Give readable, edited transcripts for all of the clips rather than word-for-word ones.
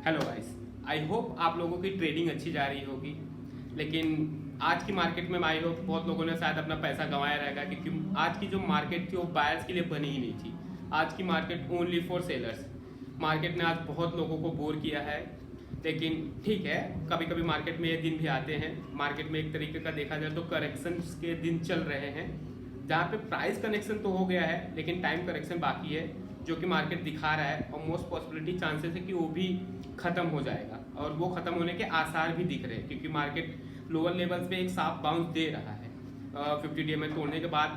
Hello guys. I hope आप लोगों की ट्रेडिंग अच्छी जा रही होगी। लेकिन आज की मार्केट में आई होप बहुत लोगों ने शायद अपना पैसा गंवाया रहेगा, क्योंकि आज की जो मार्केट थी वो बायर्स के लिए बनी ही नहीं थी। आज की market only for sellers. Market ने आज बहुत लोगों को बोर किया है। लेकिन ठीक है, कभी कभी मार्केट में ये दिन भी आते हैं। मार्केट में एक तरीके का देखा जाए तो करेक्शंस के दिन चल रहे हैं, जहाँ पे प्राइस करेक्शन तो हो गया है लेकिन टाइम करेक्शन बाकी है, जो कि मार्केट दिखा रहा है। और मोस्ट पॉसिबिलिटी चांसेस है कि वो भी ख़त्म हो जाएगा, और वो ख़त्म होने के आसार भी दिख रहे हैं, क्योंकि मार्केट लोअर लेवल्स पे एक साफ बाउंस दे रहा है। 50 DMA तोड़ने के बाद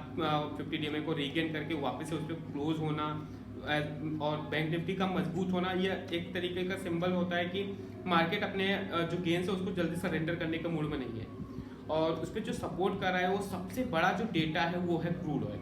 50 DMA को रीगेन करके वापस से उस पर क्लोज होना, और बैंक निफ्टी का मजबूत होना, यह एक तरीके का सिंबल होता है कि मार्केट अपने जो गेंस है उसको जल्दी सरेंडर करने के मूड में नहीं है। और उस पर जो सपोर्ट कर रहा है वो सबसे बड़ा जो डेटा है वो है क्रूड ऑयल।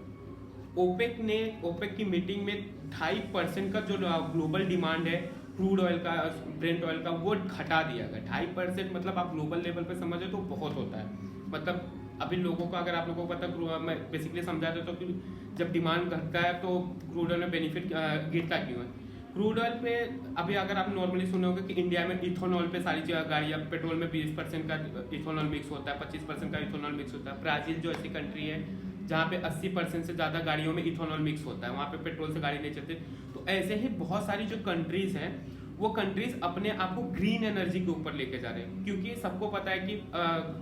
ओपेक की मीटिंग में 2.5% का जो ग्लोबल डिमांड है क्रूड ऑयल का, ब्रेंट ऑयल का, वो घटा दिया गया। 2.5% मतलब आप ग्लोबल लेवल पे समझे तो बहुत होता है। मतलब अभी लोगों को, अगर आप लोगों को पता, मैं बेसिकली समझा देता हूँ कि जब डिमांड घटता है तो क्रूड ऑयल में बेनिफिट गिरता क्यों है। क्रूड ऑयल पे अभी अगर आप नॉर्मली सुने होंगे कि इंडिया में इथेनॉल पे सारी गाड़ियाँ, पेट्रोल में 20% का इथेनॉल मिक्स होता है, 25% का इथेनॉल मिक्स होता है। ब्राज़ील जो ऐसी कंट्री है जहाँ पे 80% से ज़्यादा गाड़ियों में इथेनॉल मिक्स होता है, वहाँ पे पेट्रोल से गाड़ी नहीं चलती। तो ऐसे ही बहुत सारी जो कंट्रीज़ हैं वो कंट्रीज अपने आप को ग्रीन एनर्जी के ऊपर लेके जा रहे हैं, क्योंकि सबको पता है कि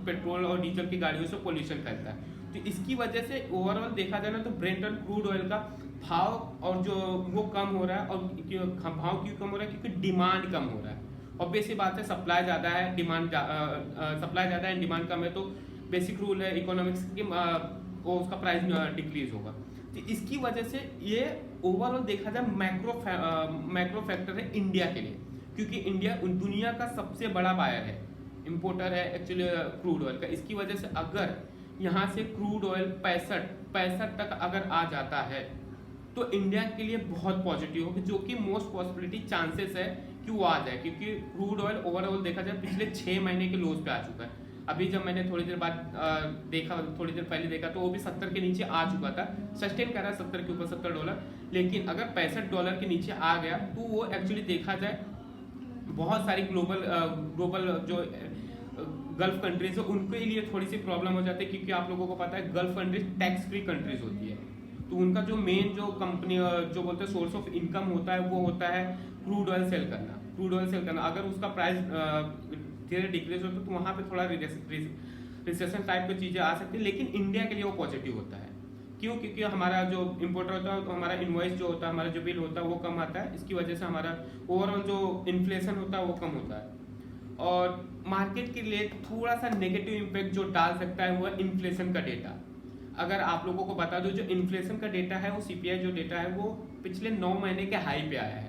पेट्रोल और डीजल की गाड़ियों से पोल्यूशन फैलता है। तो इसकी वजह से ओवरऑल देखा जाए ना तो ब्रेंट और क्रूड ऑयल का भाव और जो वो कम हो रहा है। और भाव क्यों कम हो रहा है? क्योंकि डिमांड कम हो रहा है। ऑब्वियस सी बात है, सप्लाई ज़्यादा है, सप्लाई ज़्यादा है, डिमांड कम है, तो बेसिक रूल है इकोनॉमिक्स की, वो उसका प्राइस डिक्रीज होगा। तो इसकी वजह से ये ओवरऑल देखा जाए मैक्रो फैक्टर है इंडिया के लिए, क्योंकि इंडिया दुनिया का सबसे बड़ा बायर है, इंपोर्टर है एक्चुअली क्रूड ऑयल का। इसकी वजह से अगर यहाँ से क्रूड ऑयल 65 तक अगर आ जाता है तो इंडिया के लिए बहुत पॉजिटिव होगी, जो कि मोस्ट पॉसिबिलिटी चांसेस है कि वो आ जाए, क्योंकि क्रूड ऑयल ओवरऑल देखा जाए पिछले 6 महीने के लोज पे आ चुका है। अभी जब मैंने थोड़ी देर पहले देखा तो वो भी 70 के नीचे आ चुका था, सस्टेन कर रहा है 70 के ऊपर, $70। लेकिन अगर $65 के नीचे आ गया तो वो एक्चुअली देखा जाए बहुत सारी ग्लोबल जो गल्फ कंट्रीज है उनके लिए थोड़ी सी प्रॉब्लम हो जाती है, क्योंकि आप लोगों को पता है gulf countries tax free countries होती है। तो उनका जो मेन जो कंपनी जो बोलते हैं सोर्स ऑफ इनकम होता है वो होता है क्रूड ऑयल सेल करना। क्रूड ऑयल सेल करना अगर उसका प्राइस धीरे डिक्रीज होता है तो वहाँ पे थोड़ा रिसेशन टाइप की चीज़ें आ सकती है। लेकिन इंडिया के लिए वो पॉजिटिव होता है। क्यों? क्योंकि हमारा जो इम्पोर्टर होता है तो हमारा इनवॉइस जो होता है, हमारा जो बिल होता है वो कम आता है। इसकी वजह से हमारा ओवरऑल जो इन्फ्लेशन होता है वो कम होता है। और मार्केट के लिए थोड़ा सा नेगेटिव इम्पैक्ट जो डाल सकता है वो है इन्फ्लेशन का डेटा। अगर आप लोगों को बता दो, जो इन्फ्लेशन का डेटा है वो CPI जो डेटा है वो पिछले 9 महीने के हाई पे आया है।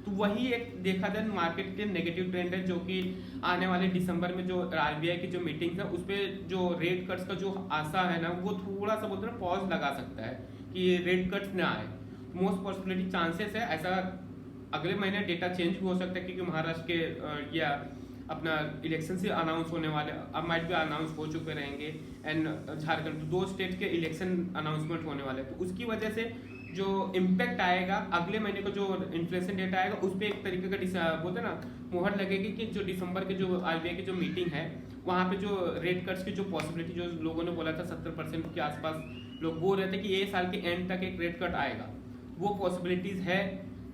तो वही एक देखा जाए मार्केट के नेगेटिव ट्रेंड है, जो कि आने वाले दिसंबर में जो RBI की जो मीटिंग है उस पर जो रेट कट्स का जो आशा है ना, वो थोड़ा सा बोलते हैं पॉज लगा सकता है कि रेट कट्स ना आए। मोस्ट पॉसिबिलिटी चांसेस है ऐसा। अगले महीने डेटा चेंज भी हो सकता है, क्योंकि महाराष्ट्र के या अपना इलेक्शन से अनाउंस होने वाले, अब माइट भी अनाउंस हो चुके रहेंगे, एंड झारखंड, तो 2 स्टेट के इलेक्शन अनाउंसमेंट होने वाले हैं। तो उसकी वजह से जो इम्पैक्ट आएगा अगले महीने को, जो इन्फ्लेशन डेटा आएगा उस पर एक तरीके का बोलते हैं ना मुहर लगेगी कि जो दिसंबर के जो RBI की जो मीटिंग है वहाँ पे जो रेट कट्स की जो पॉसिबिलिटी, जो लोगों ने बोला था 70% के आसपास लोग बोल रहे थे कि ये साल के एंड तक एक रेट कट आएगा, वो पॉसिबिलिटीज है।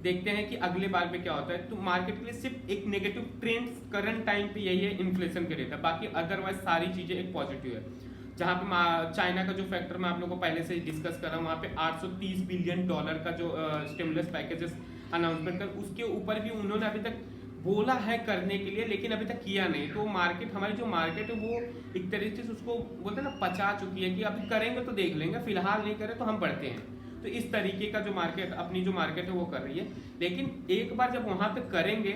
देखते हैं कि अगले बार में क्या होता है। तो मार्केट के लिए सिर्फ एक नेगेटिव ट्रेंड करंट टाइम पे यही है इन्फ्लेशन के डेटा, बाकी अदरवाइज सारी चीजें एक पॉजिटिव है। जहाँ पे चाइना का जो फैक्टर मैं आप लोगों को पहले से डिस्कस कर रहा हूँ, वहाँ पे $830 बिलियन का जो स्टिमुलस पैकेजेस अनाउंसमेंट कर, उसके ऊपर भी उन्होंने अभी तक बोला है करने के लिए, लेकिन अभी तक किया नहीं। तो मार्केट, हमारी जो मार्केट है वो एक तरीके से उसको बोलते हैं ना पचा चुकी है कि अभी करेंगे तो देख लेंगे, फिलहाल नहीं करें तो हम बढ़ते हैं। तो इस तरीके का जो मार्केट, अपनी जो मार्केट है वो कर रही है। लेकिन एक बार जब वहाँ तक करेंगे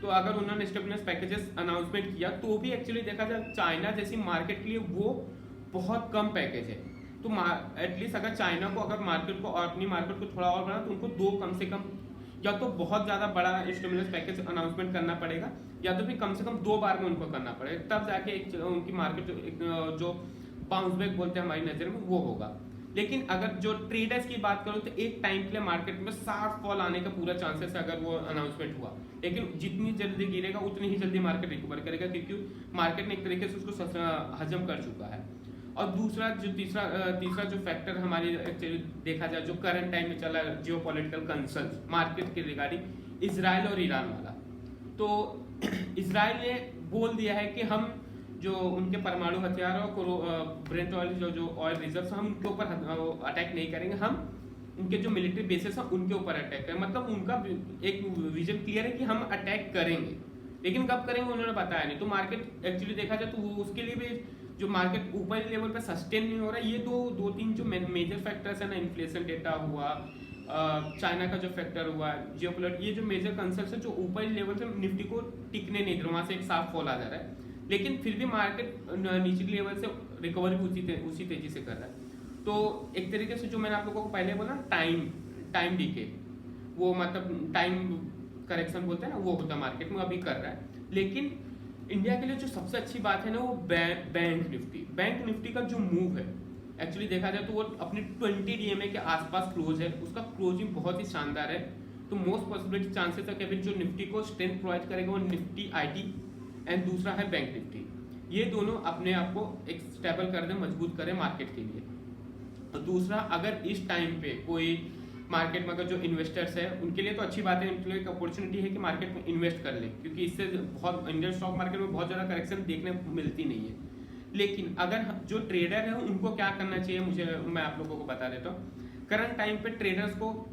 तो अगर उन्होंने स्टिमुलस पैकेजेस अनाउंसमेंट किया तो भी एक्चुअली देखा जाए चाइना जैसी मार्केट के लिए वो बहुत कम पैकेज है। तो एटलीस्ट अगर चाइना को, अगर मार्केट को और अपनी मार्केट को थोड़ा और बढ़ा तो उनको 2 कम से कम, या तो बहुत ज़्यादा बड़ा स्टिमुलस पैकेज अनाउंसमेंट करना पड़ेगा, या तो फिर कम से कम 2 बार में उनको करना पड़ेगा, तब जाके एक उनकी मार्केट जो बाउंस बैक बोलते हैं हमारी नज़र में वो होगा। लेकिन अगर जो ट्रेडर्स की बात करूँ तो एक टाइम के लिए मार्केट में शार्प फॉल आने का पूरा चांसेस है अगर वो अनाउंसमेंट हुआ। लेकिन जितनी जल्दी गिरेगा उतनी ही जल्दी मार्केट रिकवर करेगा, क्योंकि मार्केट ने एक तरीके से उसको हजम कर चुका है। और दूसरा जो तीसरा जो फैक्टर हमारी एक्चुअली देखा जाए जो करंट टाइम में चला जियो पॉलिटिकल कंसर्न मार्केट के रिगार्डिंग इजराइल और ईरान वाला। तो इजराइल ने बोल दिया है कि हम जो उनके परमाणु हथियार और ब्रेंट ऑयल जो ऑयल रिजर्व हम उनके ऊपर अटैक नहीं करेंगे, हम उनके जो मिलिट्री बेसेस हैं उनके ऊपर अटैक करें। मतलब उनका एक विजन क्लियर है कि हम अटैक करेंगे, लेकिन कब करेंगे उन्होंने बताया नहीं। तो मार्केट एक्चुअली देखा जाए तो उसके लिए भी जो मार्केट ऊपर लेवल पे सस्टेन नहीं हो रहा है। ये दो तीन जो मेजर फैक्टर्स है ना, इन्फ्लेशन डेटा हुआ, चाइना का जो फैक्टर हुआ, जियोपॉलिटिक्स, ये जो मेजर कंसर्न्स है जो ऊपरी लेवल से निफ्टी को टिकने नहीं दे रहा, वहां से एक साफ फॉल आ जा रहा है। लेकिन फिर भी मार्केट निचली लेवल से रिकवरी उसी तेजी से कर रहा है। तो एक तरीके से जो मैंने आप लोगों को पहले बोला टाइम डीके, वो मतलब टाइम करेक्शन बोलते हैं ना, वो होता है मार्केट में, अभी कर रहा है। लेकिन इंडिया के लिए जो सबसे अच्छी बात है ना, वो बैंक निफ्टी का जो मूव है एक्चुअली देखा जाए तो वो अपनी 20 डीएमए के आसपास क्लोज है, उसका क्लोजिंग बहुत ही शानदार है। तो मोस्ट पॉसिबिलिटी चांसेस है कि अभी जो निफ्टी को स्ट्रेंथ प्रोवाइड करेगा वो निफ्टी आईटी एंड दूसरा है बैंक निफ्टी। ये दोनों अपने आप को एक स्टेबल कर दे, मजबूत करें मार्केट के लिए। और दूसरा, अगर इस टाइम पे कोई मार्केट में अगर जो इन्वेस्टर्स है उनके लिए तो अच्छी बात है, उनके लिए एक अपॉर्चुनिटी है कि मार्केट में इन्वेस्ट कर ले, क्योंकि इससे बहुत इंडियन स्टॉक मार्केट में बहुत ज़्यादा करेक्शन देखने को मिलती नहीं है। लेकिन अगर जो ट्रेडर है उनको क्या करना चाहिए, मैं आप लोगों को बता देता हूँ। करंट टाइम पे ट्रेडर्स को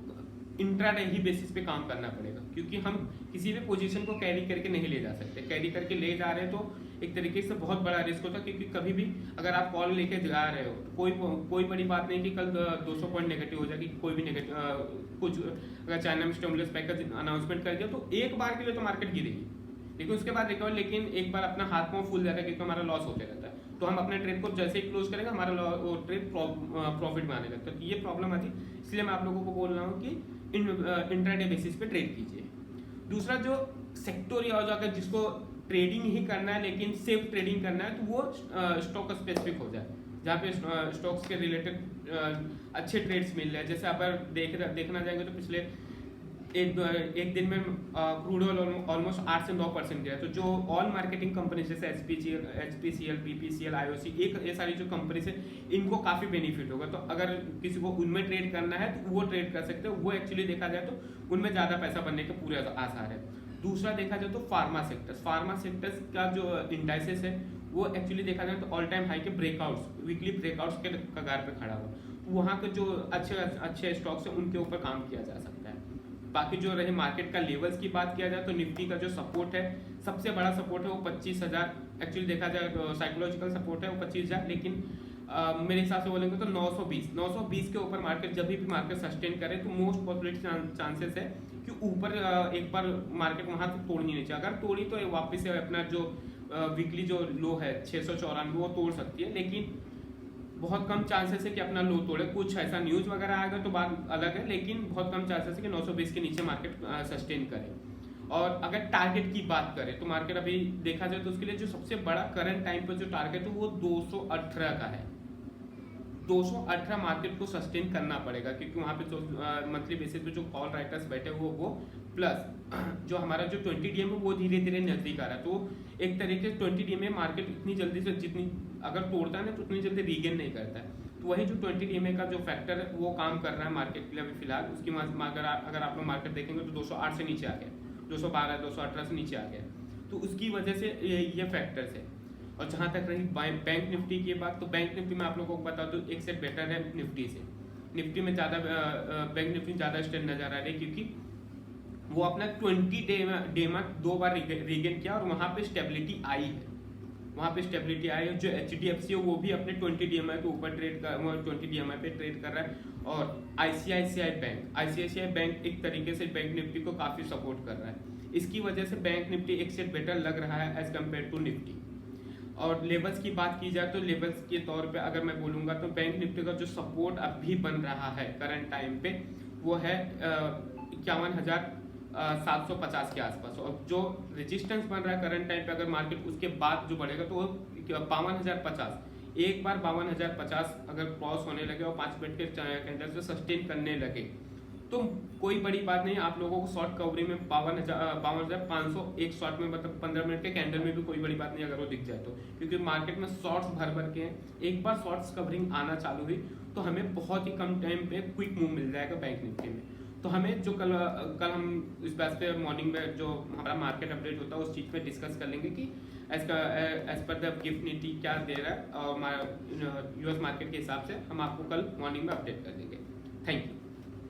इंट्राडे ही बेसिस पे काम करना पड़ेगा, क्योंकि हम किसी भी पोजीशन को कैरी करके नहीं ले जा सकते। कैरी करके ले जा रहे हैं तो एक तरीके से बहुत बड़ा रिस्क होता है, क्योंकि कभी भी अगर आप कॉल लेके जा रहे हो तो कोई बड़ी बात नहीं कि कल 200 पॉइंट नेगेटिव हो जाएगी, कोई भी नेगेटिव कुछ अगर चाइना में स्टिमुलस पैकेज अनाउंसमेंट कर दिया तो एक बार के लिए तो मार्केट गिरेगी, लेकिन उसके बाद रिकवर। लेकिन एक बार अपना हाथ पांव फूल जाता है क्योंकि हमारा लॉस होते रहता है, तो हम अपने ट्रेड को जैसे ही क्लोज करेंगे हमारा वो ट्रेड प्रॉफिट में आने लगता है। तो ये प्रॉब्लम आती है, इसलिए मैं आप लोगों को बोल रहा हूँ कि इंट्राडे बेसिस पे ट्रेड कीजिए। दूसरा, जो सेक्टोरियल अगर जिसको ट्रेडिंग ही करना है लेकिन सेफ ट्रेडिंग करना है, तो वो स्टॉक स्पेसिफिक हो जाए, जहाँ पे स्टॉक्स के रिलेटेड अच्छे ट्रेड्स मिल रहे हैं। जैसे अगर देखना जाएंगे तो पिछले एक दिन में क्रूड ऑयल ऑलमोस्ट 8 से 9% गिरा। तो जो ऑल मार्केटिंग कंपनीज जैसे एचपीसीएल, बीपीसीएल, आईओसी, ये सारी जो कंपनीज है इनको काफ़ी बेनिफिट होगा। तो अगर किसी को उनमें ट्रेड करना है तो वो ट्रेड कर सकते हो। वो एक्चुअली देखा जाए तो उनमें ज़्यादा पैसा बनने के पूरे आसार है। दूसरा देखा जाए तो फार्मा सेक्टर्स का जो इंडाइसेस है वो एक्चुअली देखा जाए तो ऑल टाइम हाई के वीकली ब्रेकआउट्स के कगार पे खड़ा हुआ। तो वहाँ के जो अच्छे स्टॉक्स हैं उनके ऊपर काम किया जा सकता है। बाकी जो रहे मार्केट का लेवल्स की बात किया जाए तो निफ्टी का जो सपोर्ट है, सबसे बड़ा सपोर्ट है वो 25,000। एक्चुअली देखा जाए तो साइकोलॉजिकल सपोर्ट है वो 25,000, लेकिन मेरे हिसाब से बोलेंगे तो 920 के ऊपर मार्केट जब भी मार्केट सस्टेन करे तो मोस्ट पॉसिबिलिटी चांसेस है कि ऊपर एक बार मार्केट वहां तक तोड़नी नहीं चाहिए। अगर तोड़ी तो वापस से अपना जो वीकली जो लो है 694 वो तोड़ सकती है, लेकिन बहुत कम चांसेस है कि अपना लो तोड़े। कुछ ऐसा न्यूज वगैरह आएगा तो बात अलग है, लेकिन बहुत कम चांसेस है कि 920 के नीचे मार्केट सस्टेन करे। और अगर टारगेट की बात करें तो मार्केट अभी देखा जाए तो उसके लिए जो सबसे बड़ा करंट टाइम पर जो टारगेट है वो 218 का है। 218 मार्केट को सस्टेन करना पड़ेगा, क्योंकि वहाँ पे जो मंथली बेसिस पे जो कॉल राइटर्स बैठे हुए वो प्लस जो हमारा जो 20 डीएम है वो धीरे धीरे नजदीक आ रहा है। तो एक तरीके से 20 डीएम में मार्केट इतनी जल्दी से जितनी अगर तोड़ता है ना तो उतनी जल्दी रीगेन नहीं करता है। तो वही जो 20 डीएम का जो फैक्टर है वो काम कर रहा है मार्केट के लिए अभी फिलहाल। उसकी अगर आप लोग मार्केट देखेंगे तो 208 से नीचे आ गया, 212 218 से नीचे आ गया। तो उसकी वजह से ये फैक्टर्स है। और जहाँ तक रही बैंक निफ्टी की बात, तो बैंक निफ्टी में आप लोगों को बता दूं एक सेट बेटर है निफ्टी से। निफ्टी में ज़्यादा बैंक निफ्टी ज़्यादा स्ट्रेंथ नजर आ रही है, क्योंकि वो अपना 20 डे में 2 बार रीगेन किया और वहाँ पे स्टेबिलिटी आई है। वहाँ पे स्टेबिलिटी आई है। जो HDFC है वो भी अपने 20 DMI के ऊपर 20 DMI पे ट्रेड कर रहा है। और ICICI बैंक एक तरीके से बैंक निफ्टी को काफ़ी सपोर्ट कर रहा है। इसकी वजह से बैंक निफ्टी एक सेट बेटर लग रहा है एज कम्पेयर टू निफ्टी। और लेवल्स की बात की जाए तो लेवल्स के तौर पे अगर मैं बोलूँगा तो बैंक निफ्टी का जो सपोर्ट अभी बन रहा है करंट टाइम पे वो है 51,750 के आसपास। और जो रेजिस्टेंस बन रहा है करंट टाइम पे अगर मार्केट उसके बाद जो बढ़ेगा तो वो 52,050। एक बार 52,050 अगर क्रॉस होने लगे और 5 मिनट के कैंडल से सस्टेन करने लगे तो कोई बड़ी बात नहीं, आप लोगों को शॉर्ट कवरिंग में 52,500 एक शॉर्ट में, मतलब 15 मिनट के कैंडल में भी कोई बड़ी बात नहीं अगर वो दिख जाए तो, क्योंकि मार्केट में शॉर्ट्स भर भर के हैं। एक बार शॉर्ट्स कवरिंग आना चालू हुई तो हमें बहुत ही कम टाइम पे क्विक मूव मिल जाएगा बैंक निफ्टी में। तो हमें जो कल हम इस बात पे मॉर्निंग में जो हमारा मार्केट अपडेट होता है उस चीज़ पे डिस्कस कर लेंगे कि as per the gift Nifty क्या दे रहा है और यूएस मार्केट के हिसाब से हम आपको कल मॉर्निंग में अपडेट कर देंगे। Thank you.